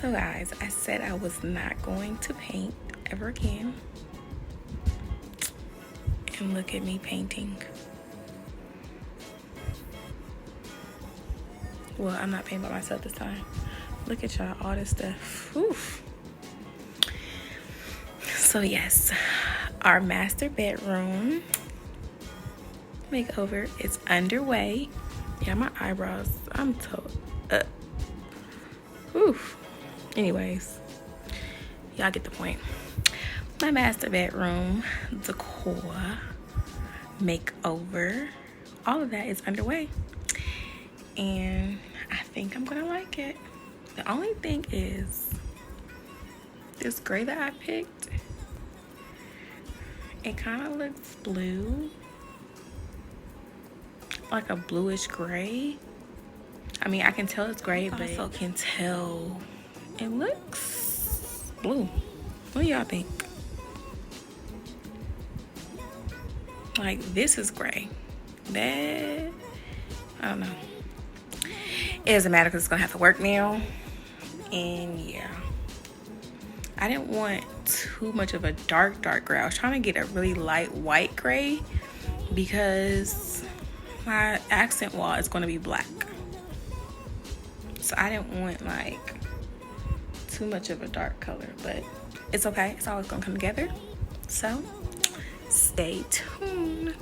So guys, I said I was not going to paint ever again. And look at me painting. Well, I'm not painting by myself this time. Look at y'all, all this stuff. Oof. So yes, our master bedroom makeover is underway. Yeah, my eyebrows, I'm told up. Oof. Anyways, y'all get the point. My master bedroom decor makeover, all of that is underway, and I think I'm gonna like it. The only thing is this gray that I picked, it kind of looks blue, like a bluish gray. I mean, I can tell it's gray, but I also can tell it looks blue. What do y'all think? Like, this is gray. That, I don't know. It doesn't matter because it's gonna have to work now. And yeah, I didn't want too much of a dark gray. I was trying to get a really light white gray because my accent wall is going to be black. So I didn't want like too much of a dark color, but it's okay. It's always going to come together. So stay tuned.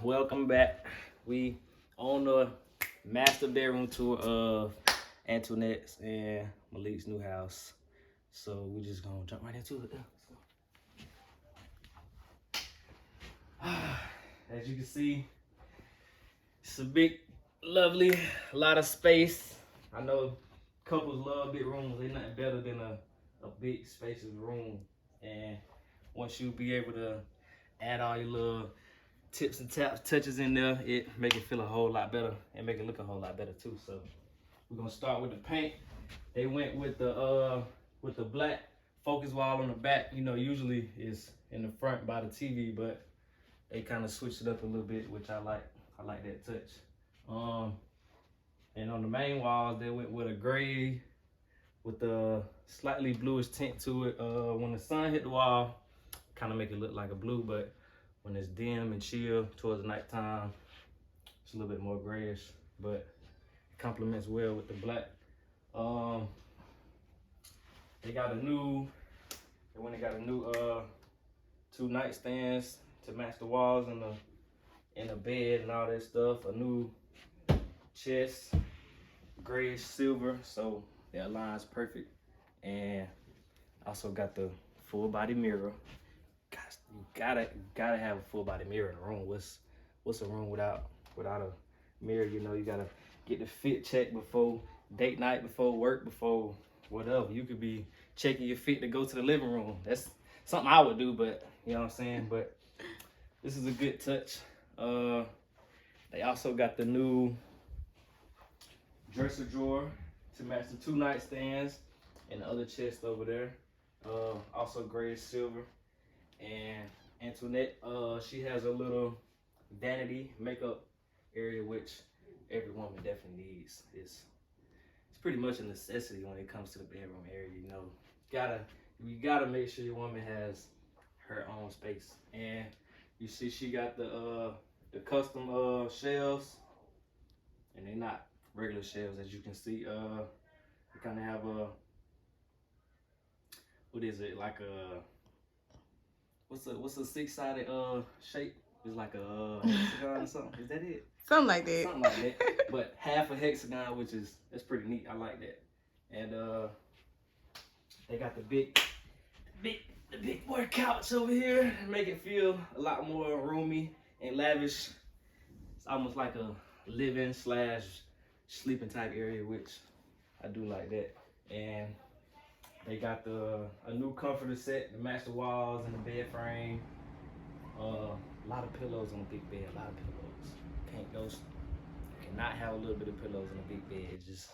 Welcome back. We on the master bedroom tour of Antoinette's and Malik's new house. So we just gonna jump right into it. As you can see, it's a big, lovely, a lot of space. I know couples love big rooms. They're nothing better than a big spacious room. And once you be able to add all your little tips and taps, touches in there, it make it feel a whole lot better and make it look a whole lot better too. So we're gonna start with the paint. They went with the black focus wall on the back. You know, usually it's in the front by the TV, but they kind of switched it up a little bit, which I like. I like that touch. And on the main walls, they went with a gray with a slightly bluish tint to it. When the sun hit the wall, kind of make it look like a blue, but when it's dim and chill towards the nighttime, it's a little bit more grayish, but it complements well with the black. They got a new 2 nightstands to match the walls and the bed and all that stuff. A new chest, grayish silver, so that aligns perfect. And also got the full body mirror. Gosh, you gotta have a full body mirror in a room. What's a room without a mirror? You know, you gotta get the fit check before date night, before work, before whatever. You could be checking your fit to go to the living room. That's something I would do, but you know what I'm saying? But this is a good touch. They also got the new dresser drawer to match the 2 nightstands and the other chest over there. Also grayish silver. And Antoinette, she has a little vanity makeup area, which every woman definitely needs. It's pretty much a necessity when it comes to the bedroom area. You know, you gotta make sure your woman has her own space. And you see, she got the custom shelves, and they're not regular shelves, as you can see. They kind of have a, what is it, like a, what's a 6-sided shape? It's like a hexagon or something. Is that it? Something like that. Something like that. But half a hexagon, that's pretty neat. I like that. And they got the big boy couch over here, make it feel a lot more roomy and lavish. It's almost like a living / sleeping type area, which I do like that. And they got a new comforter set to match the walls and the bed frame. A lot of pillows on a big bed. A lot of pillows. Cannot have a little bit of pillows on a big bed. It just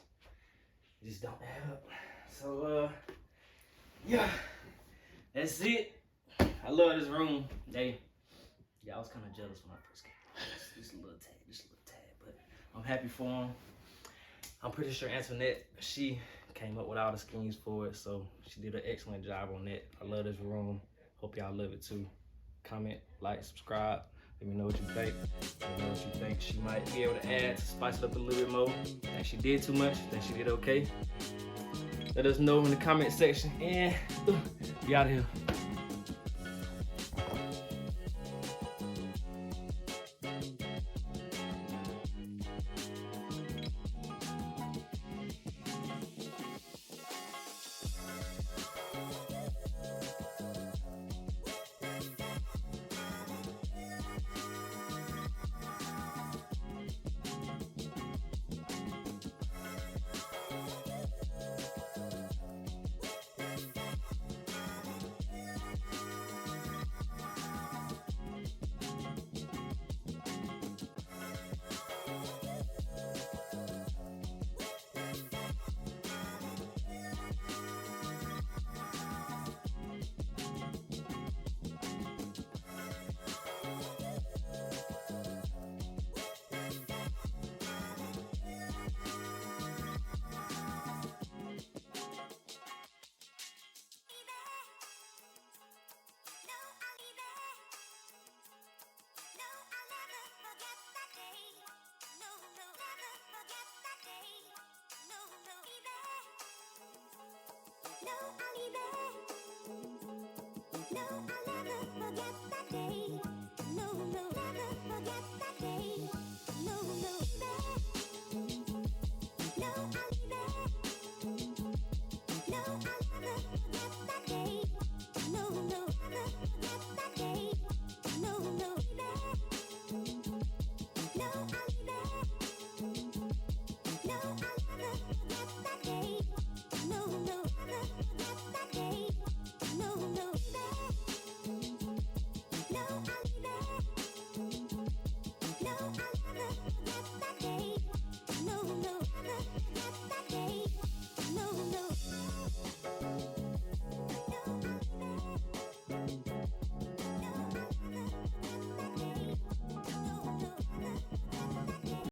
don't add up. So yeah, that's it. I love this room. I was kind of jealous when I first came. Just a little tad, but I'm happy for them. I'm pretty sure Antoinette, she came up with all the schemes for it, so she did an excellent job on that. I love this room. Hope y'all love it too. Comment, like, subscribe. Let me know what you think. Let me know what you think she might be able to add to spice it up a little bit more. Think she did too much? Think she did okay? Let us know in the comment section. And be out of here.